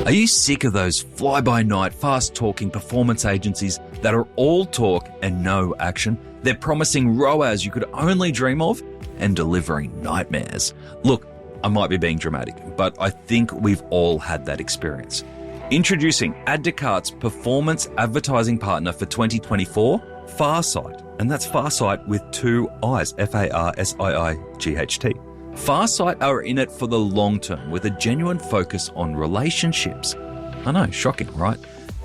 Are you sick of those fly-by-night, fast-talking performance agencies that are all talk and no action? They're promising ROAS you could only dream of and delivering nightmares. Look, I might be being dramatic, but I think we've all had that experience. Introducing Add to Cart's performance advertising partner for 2024, Farsight. And that's Farsight with two I's, Farsiight. Farsight are in it for the long term with a genuine focus on relationships. I know, shocking, right?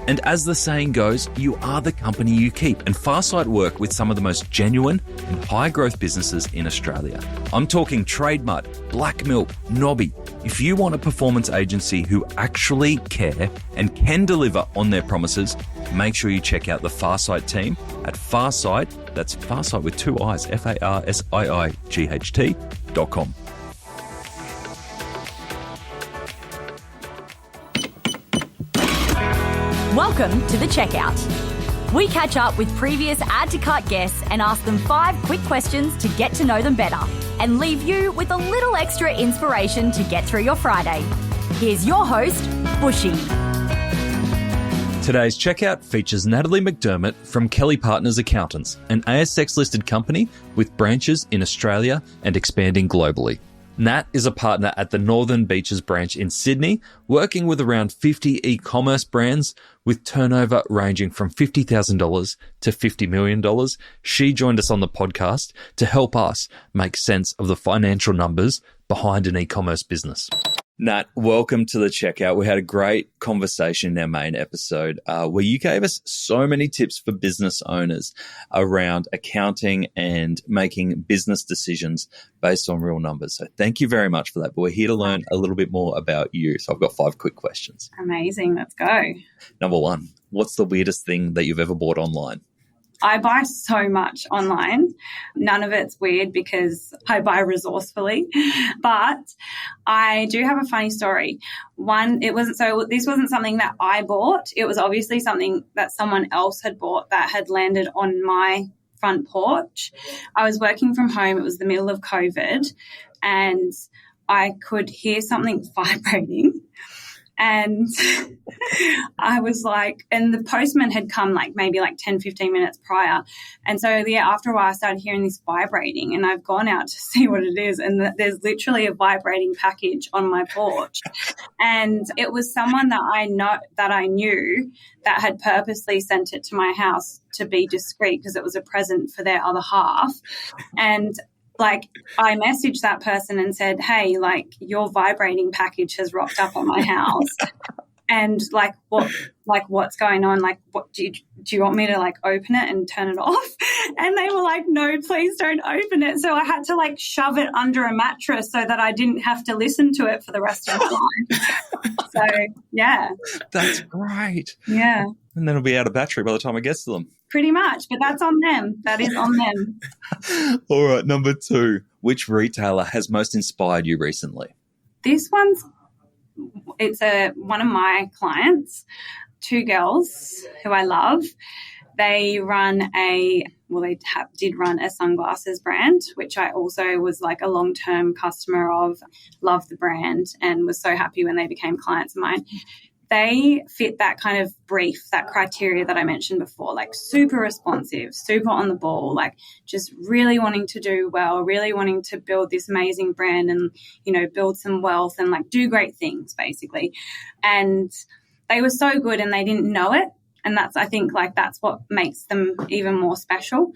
And as the saying goes, you are the company you keep. And Farsight work with some of the most genuine and high growth businesses in Australia. I'm talking Trademark, Black Milk, Nobby. If you want a performance agency who actually care and can deliver on their promises, make sure you check out the Farsight team at Farsight. That's Farsight with two I's, Farsiight.com. Welcome to The Checkout. We catch up with previous Add to Cart guests and ask them 5 quick questions to get to know them better and leave you with a little extra inspiration to get through your Friday. Here's your host, Bushy. Today's Checkout features Natalie McDermott from Kelly Partners Accountants, an ASX-listed company with branches in Australia and expanding globally. Nat is a partner at the Northern Beaches branch in Sydney, working with around 50 e-commerce brands with turnover ranging from $50,000 to $50 million. She joined us on the podcast to help us make sense of the financial numbers behind an e-commerce business. Nat, welcome to the Checkout. We had a great conversation in our main episode where you gave us so many tips for business owners around accounting and making business decisions based on real numbers. So thank you very much for that. But we're here to learn a little bit more about you. So I've got 5 quick questions. Amazing. Let's go. Number 1, what's the weirdest thing that you've ever bought online? I buy so much online. None of it's weird because I buy resourcefully. But I do have a funny story. This wasn't something that I bought. It was obviously something that someone else had bought that had landed on my front porch. I was working from home. It was the middle of COVID and I could hear something vibrating. And I was like, and the postman had come maybe 10, 15 minutes prior. And so, after a while I started hearing this vibrating and I've gone out to see what it is. And there's literally a vibrating package on my porch. And it was someone that I knew that had purposely sent it to my house to be discreet because it was a present for their other half. And I messaged that person and said, hey, your vibrating package has rocked up on my house. And what's going on? What do you want me to open it and turn it off? And they were like, no, please don't open it. So I had to shove it under a mattress so that I didn't have to listen to it for the rest of my life. So yeah. That's great. Yeah. And then it'll be out of battery by the time it gets to them. Pretty much, but that's on them. That is on them. All right, number 2, which retailer has most inspired you recently? It's one of my clients, 2 girls who I love. They did run a sunglasses brand, which I also was a long-term customer of, loved the brand and was so happy when they became clients of mine. They fit that kind of brief, that criteria that I mentioned before, super responsive, super on the ball, just really wanting to do well, really wanting to build this amazing brand and, build some wealth and do great things basically. And they were so good and they didn't know it. And I think that's what makes them even more special.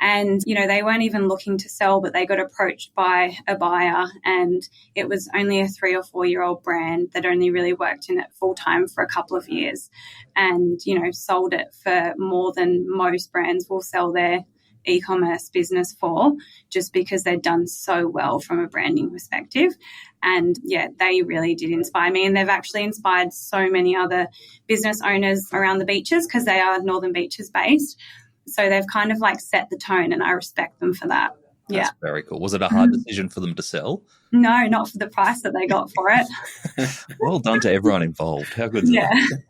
And, they weren't even looking to sell, but they got approached by a buyer and it was only a 3 or 4 year old brand that only really worked in it full time for a couple of years and, sold it for more than most brands will sell their e-commerce business for, just because they'd done so well from a branding perspective. And yeah, they really did inspire me. And they've actually inspired so many other business owners around the beaches because they are Northern Beaches based. So they've kind of set the tone and I respect them for that. That's very cool. Was it a hard decision for them to sell? No, not for the price that they got for it. Well done to everyone involved. How good is that?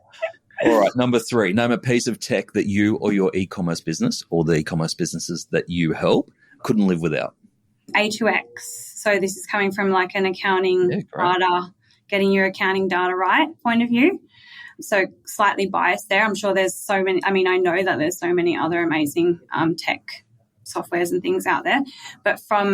All right, number 3, name a piece of tech that you or your e-commerce business or the e-commerce businesses that you help couldn't live without. A2X. So this is coming from an accounting data getting your accounting data right point of view. So slightly biased there. I'm sure there's so many, I know that there's so many other amazing tech softwares and things out there, but from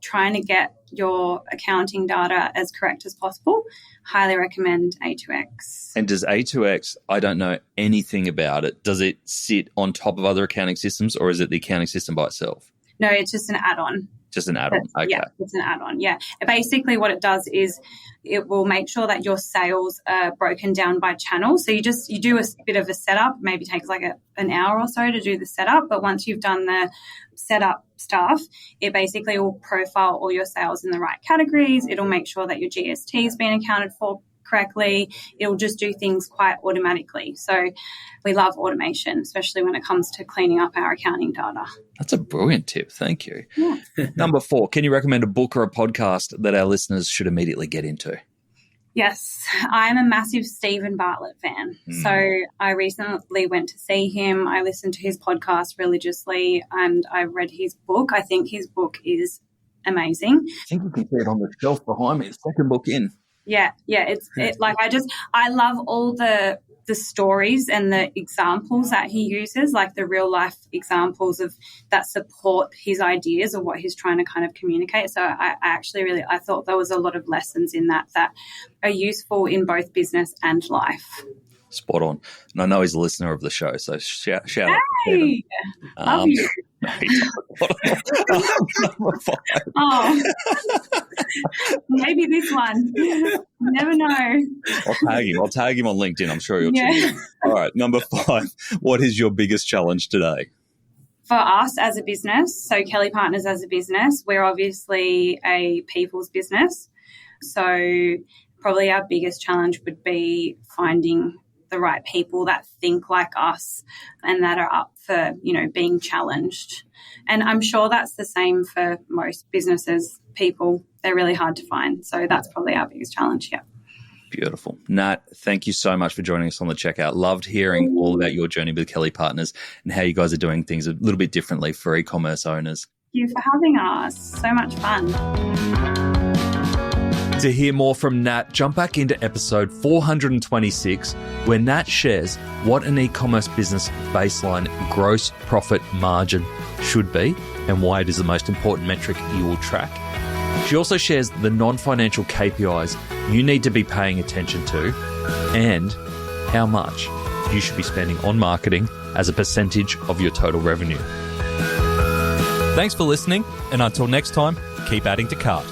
trying to get your accounting data as correct as possible, highly recommend A2X. And does A2X, I don't know anything about it, does it sit on top of other accounting systems, or is it the accounting system by itself? No, it's just an add-on. Just an add-on, okay. Yeah, it's an add-on, yeah. Basically what it does is it will make sure that your sales are broken down by channel. So you do a bit of a setup, maybe takes like an hour or so to do the setup, but once you've done the setup stuff, it basically will profile all your sales in the right categories. It'll make sure that your GST has been accounted for correctly. It'll just do things quite automatically. So we love automation, especially when it comes to cleaning up our accounting data. That's a brilliant tip. Thank you. Yeah. Number 4, can you recommend a book or a podcast that our listeners should immediately get into? Yes, I'm a massive Stephen Bartlett fan. So I recently went to see him. I listened to his podcast religiously and I read his book. I think his book is amazing. I think you can see it on the shelf behind me. Second book in. Yeah. I love all the stories and the examples that he uses, like the real life examples of that support his ideas of what he's trying to kind of communicate. So I thought there was a lot of lessons in that are useful in both business and life. Spot on. And I know he's a listener of the show, so shout out. Hey, love you. Number 5. Oh, maybe this one. Never know. I'll tag him on LinkedIn. I'm sure he'll tune in. All right, number 5. What is your biggest challenge today? For us as a business, so Kelly Partners as a business, we're obviously a people's business. So probably our biggest challenge would be finding the right people that think like us and that are up for, being challenged. And I'm sure that's the same for most businesses, people. They're really hard to find. So that's probably our biggest challenge, yeah. Beautiful. Nat, thank you so much for joining us on the Checkout. Loved hearing all about your journey with Kelly Partners and how you guys are doing things a little bit differently for e-commerce owners. Thank you for having us. So much fun. To hear more from Nat, jump back into episode 426, where Nat shares what an e-commerce business baseline gross profit margin should be and why it is the most important metric you will track. She also shares the non-financial KPIs you need to be paying attention to and how much you should be spending on marketing as a percentage of your total revenue. Thanks for listening, and until next time, keep adding to cart.